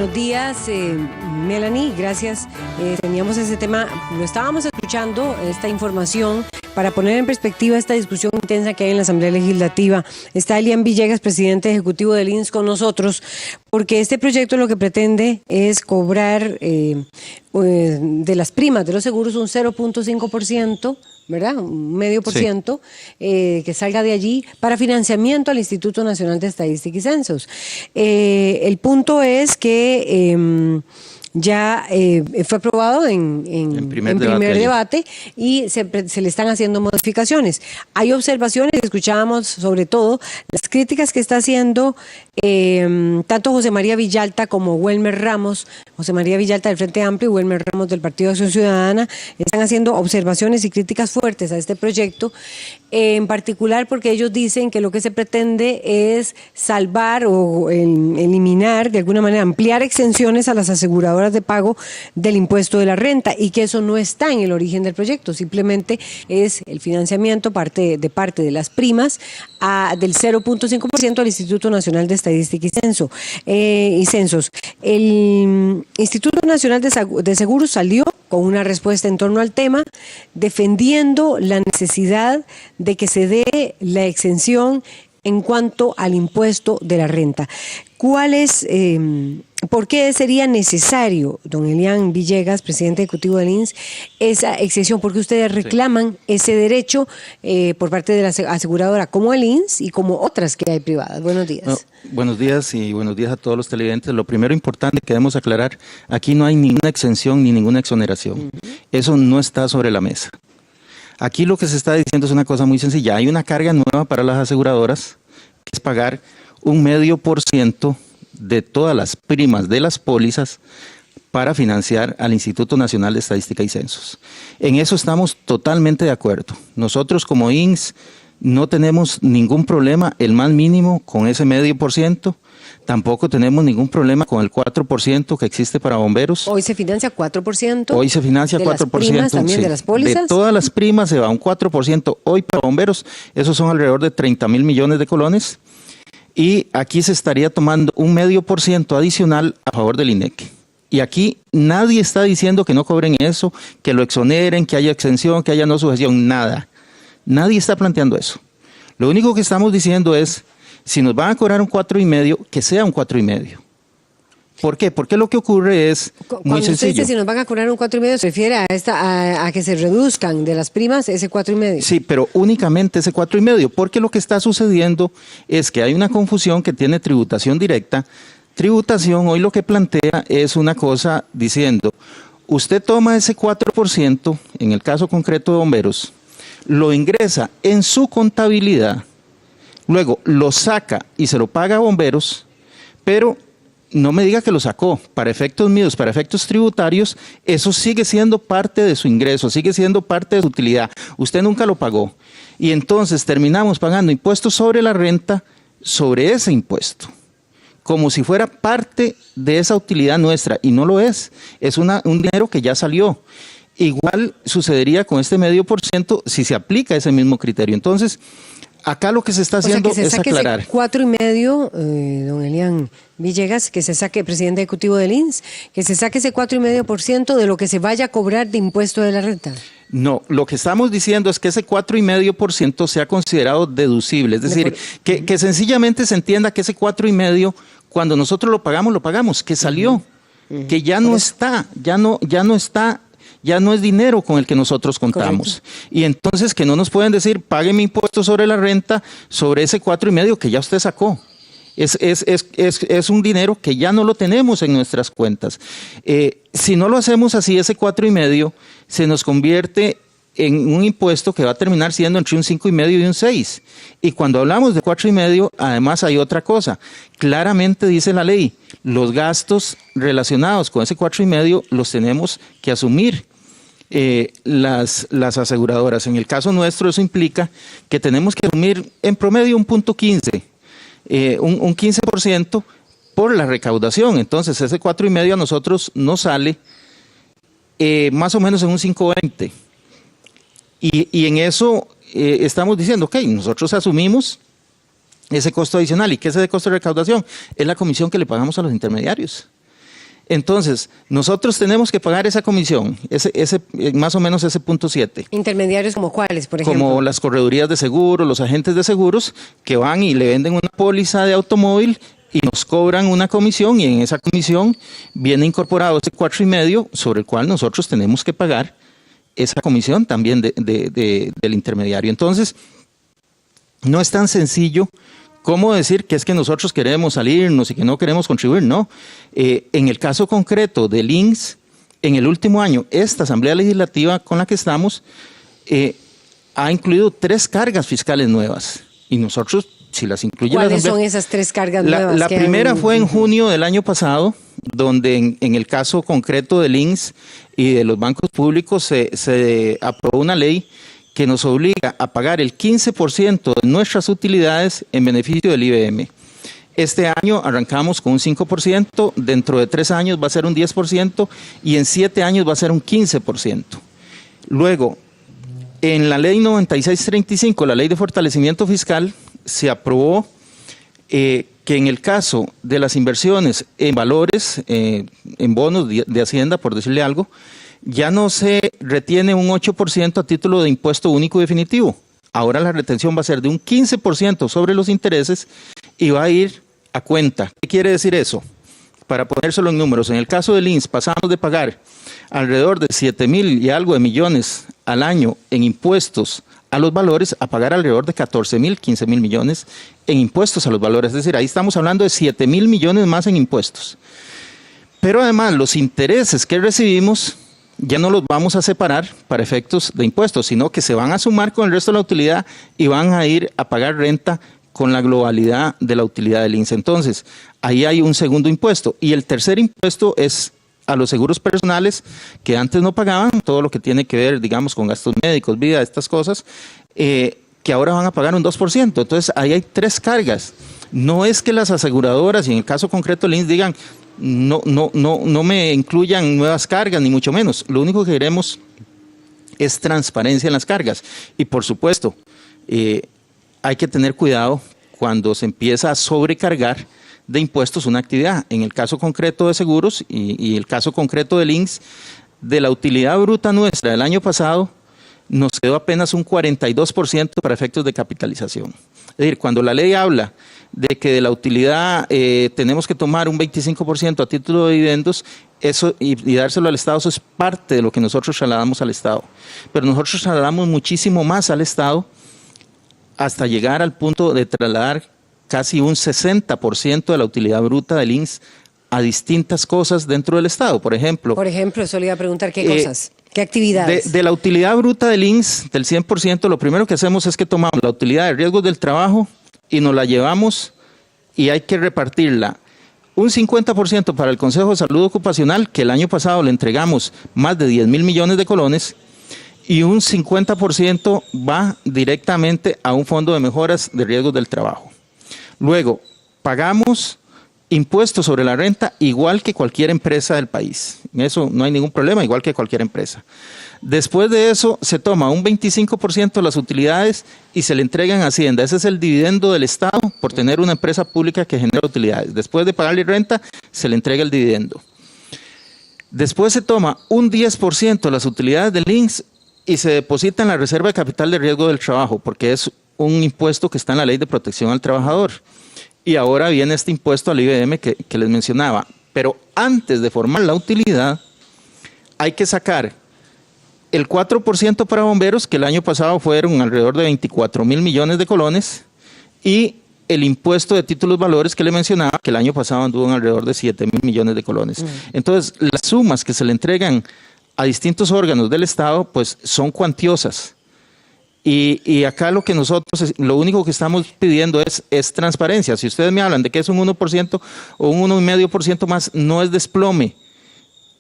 Buenos días, Melanie, gracias. Teníamos ese tema, lo estábamos escuchando, esta información, para poner en perspectiva esta discusión intensa que hay en la Asamblea Legislativa. Está Elian Villegas, presidente ejecutivo del INS, con nosotros, porque este proyecto lo que pretende es cobrar de las primas de los seguros un 0.5%, ¿verdad? Un 0.5%, sí, que salga de allí para financiamiento al Instituto Nacional de Estadística y Censos. El punto es que ya fue aprobado en primer debate y se le están haciendo modificaciones. Hay observaciones, escuchábamos sobre todo las críticas que está haciendo tanto José María Villalta como Welmer Ramos, José María Villalta del Frente Amplio y Welmer Ramos del Partido de Acción Ciudadana, están haciendo observaciones y críticas fuertes a este proyecto, en particular porque ellos dicen que lo que se pretende es salvar o eliminar, de alguna manera ampliar exenciones a las aseguradoras de pago del impuesto de la renta, y que eso no está en el origen del proyecto, simplemente es el financiamiento parte de las primas del 0.5% al Instituto Nacional de Estadística y Censos. El Instituto Nacional de Seguros salió con una respuesta en torno al tema, defendiendo la necesidad de que se dé la exención en cuanto al impuesto de la renta. ¿Por qué sería necesario, don Elian Villegas, presidente ejecutivo del INS, esa exención? Porque ustedes reclaman ese derecho por parte de la aseguradora, como el INS y como otras que hay privadas. Buenos días. No, buenos días y buenos días a todos los televidentes. Lo primero importante que debemos aclarar, aquí no hay ninguna exención ni ninguna exoneración. Eso no está sobre la mesa. Aquí lo que se está diciendo es una cosa muy sencilla. Hay una carga nueva para las aseguradoras, que es pagar 0.5% de todas las primas de las pólizas para financiar al Instituto Nacional de Estadística y Censos. En eso estamos totalmente de acuerdo. Nosotros como INS no tenemos ningún problema, el más mínimo, con ese 0.5%. Tampoco tenemos ningún problema con el 4% que existe para bomberos. Hoy se financia 4%. Hoy se financia 4%. ¿De las primas también, sí, de las pólizas? De todas las primas se va un 4% hoy para bomberos. Esos son alrededor de 30.000 millones de colones. Y aquí se estaría tomando un 0.5% adicional a favor del INEC. Y aquí nadie está diciendo que no cobren eso, que lo exoneren, que haya exención, que haya no sujeción, nada. Nadie está planteando eso. Lo único que estamos diciendo es, si nos van a cobrar un 4.5%, que sea un 4.5%. ¿Por qué? Porque lo que ocurre es muy sencillo. Usted dice si nos van a cobrar un 4.5%, se refiere a que se reduzcan de las primas ese 4.5%. Sí, pero únicamente ese 4.5%, porque lo que está sucediendo es que hay una confusión que tiene tributación directa. Tributación hoy lo que plantea es una cosa diciendo, usted toma ese 4%, en el caso concreto de bomberos, lo ingresa en su contabilidad, luego lo saca y se lo paga a bomberos, pero no me diga que lo sacó. Para efectos míos, para efectos tributarios, eso sigue siendo parte de su ingreso, sigue siendo parte de su utilidad. Usted nunca lo pagó. Y entonces terminamos pagando impuestos sobre la renta, sobre ese impuesto, como si fuera parte de esa utilidad nuestra, y no lo es. Es un dinero que ya salió. Igual sucedería con este 0.5% si se aplica ese mismo criterio. Entonces, acá lo que se está haciendo es aclarar. Ese 4.5%, don Elian Villegas, que se saque, presidente ejecutivo del INS, que se saque ese 4.5% de lo que se vaya a cobrar de impuesto de la renta. No, lo que estamos diciendo es que ese 4.5% sea considerado deducible. Es decir, que sencillamente se entienda que ese 4.5%, cuando nosotros lo pagamos, que salió, que ya no está, ya no es dinero con el que nosotros contamos. Correcto. Y entonces que no nos pueden decir, pague mi impuesto sobre la renta, sobre ese 4.5% que ya usted sacó. Es un dinero que ya no lo tenemos en nuestras cuentas. Si no lo hacemos así, ese 4.5% se nos convierte en un impuesto que va a terminar siendo entre un 5.5% y un 6%. Y cuando hablamos de 4.5%, además hay otra cosa. Claramente dice la ley, los gastos relacionados con ese 4.5% los tenemos que asumir las aseguradoras. En el caso nuestro eso implica que tenemos que asumir en promedio un 0.15%, un 15% por la recaudación. Entonces ese 4.5% a nosotros nos sale más o menos en un 5.20%. Y en eso estamos diciendo, ok, nosotros asumimos ese costo adicional. ¿Y qué es ese costo de recaudación? Es la comisión que le pagamos a los intermediarios. Entonces, nosotros tenemos que pagar esa comisión, más o menos ese 0.7. ¿Intermediarios como cuáles, por ejemplo? Como las corredurías de seguros, los agentes de seguros, que van y le venden una póliza de automóvil y nos cobran una comisión, y en esa comisión viene incorporado ese 4,5, sobre el cual nosotros tenemos que pagar esa comisión también del intermediario. Entonces, no es tan sencillo como decir que es que nosotros queremos salirnos y que no queremos contribuir. No. En el caso concreto del INSS, en el último año, esta Asamblea Legislativa con la que estamos ha incluido 3 cargas fiscales nuevas. Y nosotros, si las incluye ¿Cuáles son esas 3 cargas nuevas? La primera fue en junio del año pasado, donde en el caso concreto del INSS y de los bancos públicos se aprobó una ley que nos obliga a pagar el 15% de nuestras utilidades en beneficio del IBM. Este año arrancamos con un 5%, dentro de 3 años va a ser un 10% y en 7 años va a ser un 15%. Luego, en la ley 9635, la ley de fortalecimiento fiscal, se aprobó que en el caso de las inversiones en valores, en bonos de Hacienda, por decirle algo, ya no se retiene un 8% a título de impuesto único definitivo. Ahora la retención va a ser de un 15% sobre los intereses y va a ir a cuenta. ¿Qué quiere decir eso? Para ponérselo en números, en el caso del INSS pasamos de pagar alrededor de 7,000 y algo de millones al año en impuestos a los valores, a pagar alrededor de 14,000, 15,000 millones en impuestos a los valores. Es decir, ahí estamos hablando de 7,000 millones más en impuestos. Pero además los intereses que recibimos ya no los vamos a separar para efectos de impuestos, sino que se van a sumar con el resto de la utilidad y van a ir a pagar renta con la globalidad de la utilidad del INSS. Entonces, ahí hay un segundo impuesto. Y el tercer impuesto es a los seguros personales, que antes no pagaban, todo lo que tiene que ver, digamos, con gastos médicos, vida, estas cosas, que ahora van a pagar un 2%. Entonces, ahí hay 3 cargas. No es que las aseguradoras, y en el caso concreto del INSS, digan, no me incluyan nuevas cargas, ni mucho menos. Lo único que queremos es transparencia en las cargas. Y por supuesto, hay que tener cuidado cuando se empieza a sobrecargar de impuestos una actividad. En el caso concreto de seguros y el caso concreto del INSS, de la utilidad bruta nuestra del año pasado, nos quedó apenas un 42% para efectos de capitalización. Es decir, cuando la ley habla de que de la utilidad tenemos que tomar un 25% a título de dividendos, eso y dárselo al Estado, eso es parte de lo que nosotros trasladamos al Estado. Pero nosotros trasladamos muchísimo más al Estado hasta llegar al punto de trasladar casi un 60% de la utilidad bruta del INSS a distintas cosas dentro del Estado. Por ejemplo, eso le iba a preguntar, ¿qué cosas? ¿Qué actividades? De la utilidad bruta del INSS, del 100%, lo primero que hacemos es que tomamos la utilidad de riesgos del trabajo y nos la llevamos y hay que repartirla. Un 50% para el Consejo de Salud Ocupacional, que el año pasado le entregamos más de 10,000 millones de colones, y un 50% va directamente a un fondo de mejoras de riesgos del trabajo. Luego, pagamos impuestos sobre la renta igual que cualquier empresa del país. En eso no hay ningún problema, igual que cualquier empresa. Después de eso, se toma un 25% de las utilidades y se le entregan a Hacienda. Ese es el dividendo del Estado por tener una empresa pública que genera utilidades. Después de pagarle renta, se le entrega el dividendo. Después se toma un 10% de las utilidades del INSS y se deposita en la Reserva de Capital de Riesgo del Trabajo, porque es un impuesto que está en la Ley de Protección al Trabajador. Y ahora viene este impuesto al IBM que les mencionaba. Pero antes de formar la utilidad, hay que sacar el 4% para bomberos, que el año pasado fueron alrededor de 24,000 millones de colones, y el impuesto de títulos valores que le mencionaba, que el año pasado anduvo en alrededor de 7,000 millones de colones. Entonces, las sumas que se le entregan a distintos órganos del Estado, pues son cuantiosas. Y acá lo único que estamos pidiendo es transparencia. Si ustedes me hablan de que es un 1% o un 1,5% más, no es desplome.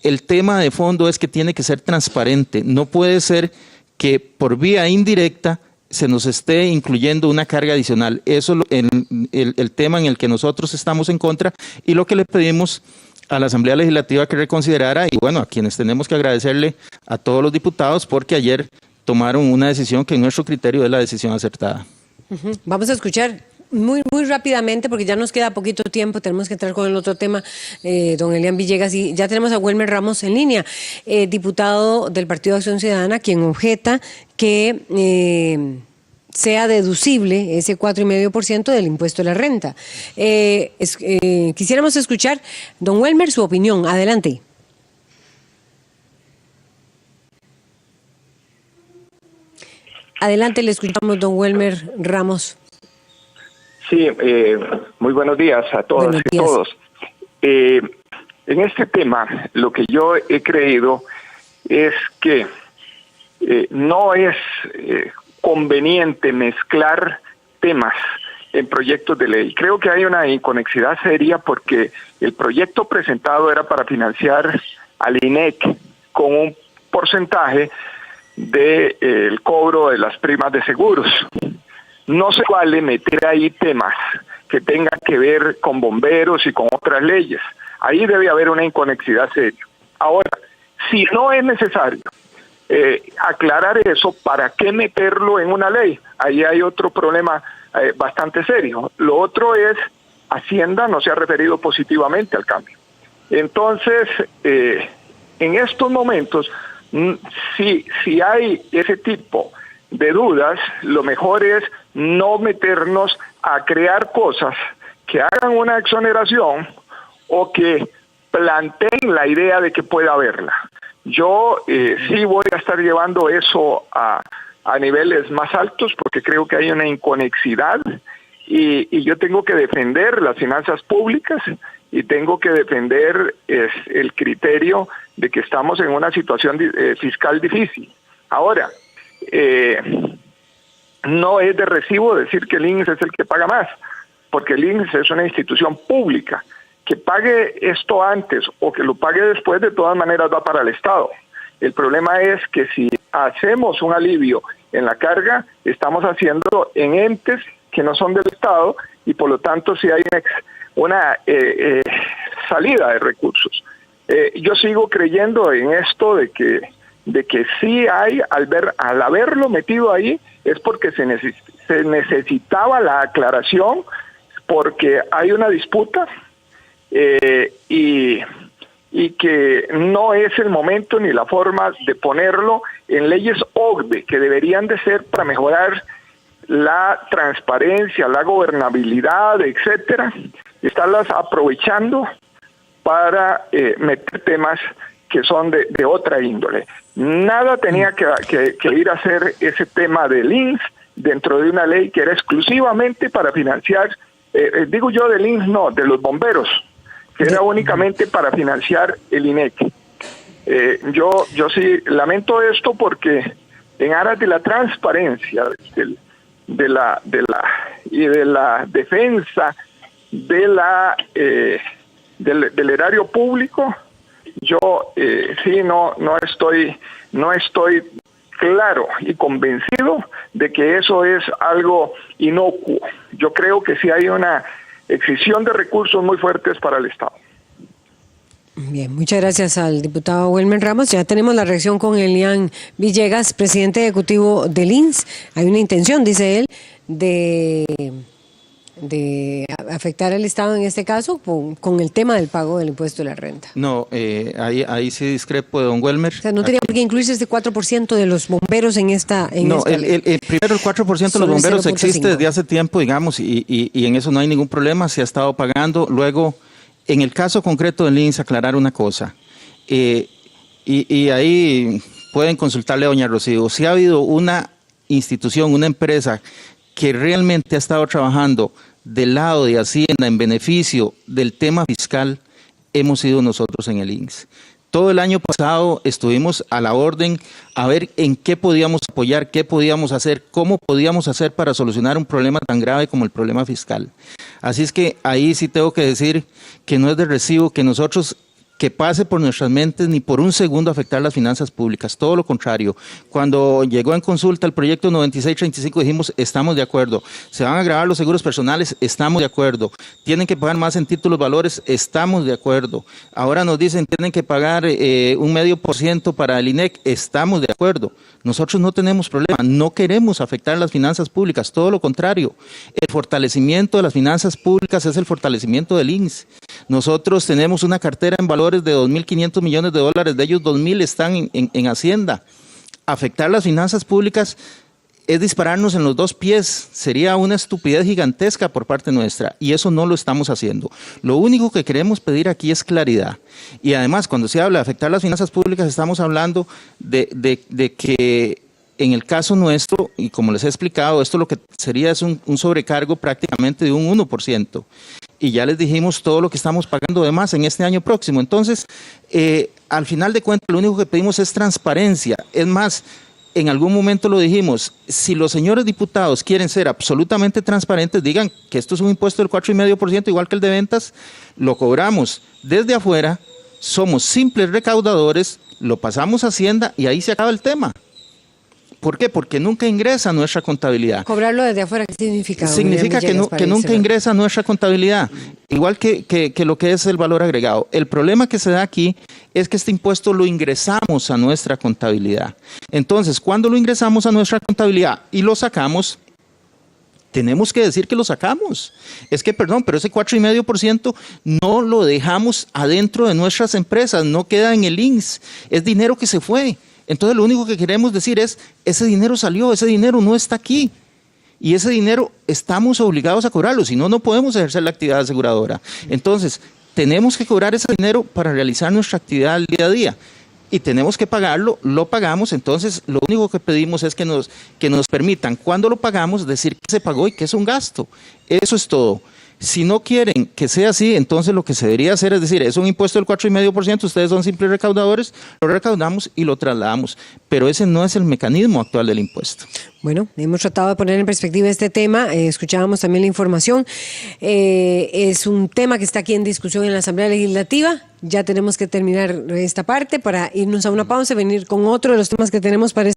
El tema de fondo es que tiene que ser transparente. No puede ser que por vía indirecta se nos esté incluyendo una carga adicional. Eso es el tema en el que nosotros estamos en contra y lo que le pedimos a la Asamblea Legislativa que reconsiderara, y bueno, a quienes tenemos que agradecerle a todos los diputados porque ayer tomaron una decisión que en nuestro criterio es la decisión acertada. Vamos a escuchar Muy rápidamente, porque ya nos queda poquito tiempo, tenemos que entrar con el otro tema, don Elian Villegas, y ya tenemos a Welmer Ramos en línea, diputado del Partido de Acción Ciudadana, quien objeta que sea deducible ese 4,5% del impuesto a la renta. Quisiéramos escuchar, don Welmer, su opinión. Adelante. Adelante, le escuchamos, don Welmer Ramos. Sí, muy buenos días a todas y todos. En este tema, lo que yo he creído es que no es conveniente mezclar temas en proyectos de ley. Creo que hay una inconexidad seria porque el proyecto presentado era para financiar al INEC con un porcentaje del cobro de las primas de seguros. No se vale meter ahí temas que tengan que ver con bomberos y con otras leyes. Ahí debe haber una inconexidad seria. Ahora, si no es necesario aclarar eso, ¿para qué meterlo en una ley? Ahí hay otro problema bastante serio. Lo otro es, Hacienda no se ha referido positivamente al cambio. Entonces, en estos momentos, si hay ese tipo de dudas, lo mejor es no meternos a crear cosas que hagan una exoneración o que planteen la idea de que pueda haberla. Yo sí voy a estar llevando eso a niveles más altos porque creo que hay una inconexidad y yo tengo que defender las finanzas públicas y tengo que defender el criterio de que estamos en una situación fiscal difícil. Ahora, no es de recibo decir que el INSS es el que paga más, porque el INSS es una institución pública. Que pague esto antes o que lo pague después, de todas maneras va para el Estado. El problema es que si hacemos un alivio en la carga, estamos haciendo en entes que no son del Estado y por lo tanto sí hay una salida de recursos. Yo sigo creyendo en esto de que sí hay, al haberlo metido ahí, es porque se necesitaba la aclaración, porque hay una disputa y que no es el momento ni la forma de ponerlo en leyes OCDE, que deberían de ser para mejorar la transparencia, la gobernabilidad, etcétera, estarlas aprovechando para meter temas que son de otra índole. Nada tenía que ir a hacer ese tema del INSS dentro de una ley que era exclusivamente para financiar, digo yo del INSS, no, de los bomberos, que era únicamente para financiar el INEC. Yo sí lamento esto porque en aras de la transparencia de la defensa del erario público, yo sí no estoy claro y convencido de que eso es algo inocuo. Yo creo que sí hay una excesión de recursos muy fuertes para el Estado. Bien, muchas gracias al diputado Welmer Ramos. Ya tenemos la reacción con Elian Villegas, presidente ejecutivo del INSS. Hay una intención, dice él, de afectar al Estado en este caso con el tema del pago del impuesto de la renta. No, ahí sí discrepo de don Welmer. O sea, no tenía por qué incluirse este 4% de los bomberos en esta ley. Primero el 4% de los bomberos existe desde hace tiempo, digamos, y en eso no hay ningún problema, se ha estado pagando. Luego, en el caso concreto del INSS, aclarar una cosa, y ahí pueden consultarle a doña Rocío, si ha habido una institución, una empresa que realmente ha estado trabajando del lado de Hacienda en beneficio del tema fiscal, hemos sido nosotros en el INSS. Todo el año pasado estuvimos a la orden a ver en qué podíamos apoyar, qué podíamos hacer, cómo podíamos hacer para solucionar un problema tan grave como el problema fiscal. Así es que ahí sí tengo que decir que no es de recibo que nosotros que pase por nuestras mentes ni por un segundo afectar las finanzas públicas, todo lo contrario. Cuando llegó en consulta el proyecto 9635 dijimos, estamos de acuerdo. Se van a gravar los seguros personales, estamos de acuerdo. Tienen que pagar más en títulos valores, estamos de acuerdo. Ahora nos dicen, tienen que pagar 0,5% para el INEC, estamos de acuerdo. Nosotros no tenemos problema, no queremos afectar las finanzas públicas, todo lo contrario. El fortalecimiento de las finanzas públicas es el fortalecimiento del INSS. Nosotros tenemos una cartera en valores de $2.500 millones, de ellos 2.000 están en Hacienda. Afectar las finanzas públicas es dispararnos en los dos pies, sería una estupidez gigantesca por parte nuestra y eso no lo estamos haciendo. Lo único que queremos pedir aquí es claridad y además cuando se habla de afectar las finanzas públicas estamos hablando de que en el caso nuestro, y como les he explicado, esto lo que sería es un sobrecargo prácticamente de un 1%. Y ya les dijimos todo lo que estamos pagando de más en este año próximo. Entonces, al final de cuentas, lo único que pedimos es transparencia. Es más, en algún momento lo dijimos, si los señores diputados quieren ser absolutamente transparentes, digan que esto es un impuesto del 4,5%, igual que el de ventas, lo cobramos desde afuera, somos simples recaudadores, lo pasamos a Hacienda y ahí se acaba el tema. ¿Por qué? Porque nunca ingresa a nuestra contabilidad. ¿Cobrarlo desde afuera qué significa? Significa que nunca ingresa a nuestra contabilidad, igual que lo que es el valor agregado. El problema que se da aquí es que este impuesto lo ingresamos a nuestra contabilidad. Entonces, cuando lo ingresamos a nuestra contabilidad y lo sacamos, tenemos que decir que lo sacamos. Es que, perdón, pero ese 4,5% no lo dejamos adentro de nuestras empresas, no queda en el INSS, es dinero que se fue. Entonces lo único que queremos decir es, ese dinero salió, ese dinero no está aquí. Y ese dinero estamos obligados a cobrarlo, si no, no podemos ejercer la actividad aseguradora. Entonces, tenemos que cobrar ese dinero para realizar nuestra actividad al día a día. Y tenemos que pagarlo, lo pagamos, entonces lo único que pedimos es que nos permitan, cuando lo pagamos, decir que se pagó y que es un gasto. Eso es todo. Si no quieren que sea así, entonces lo que se debería hacer es decir, es un impuesto del 4,5%, ustedes son simples recaudadores, lo recaudamos y lo trasladamos. Pero ese no es el mecanismo actual del impuesto. Bueno, hemos tratado de poner en perspectiva este tema, escuchábamos también la información. Es un tema que está aquí en discusión en la Asamblea Legislativa. Ya tenemos que terminar esta parte para irnos a una pausa y venir con otro de los temas que tenemos para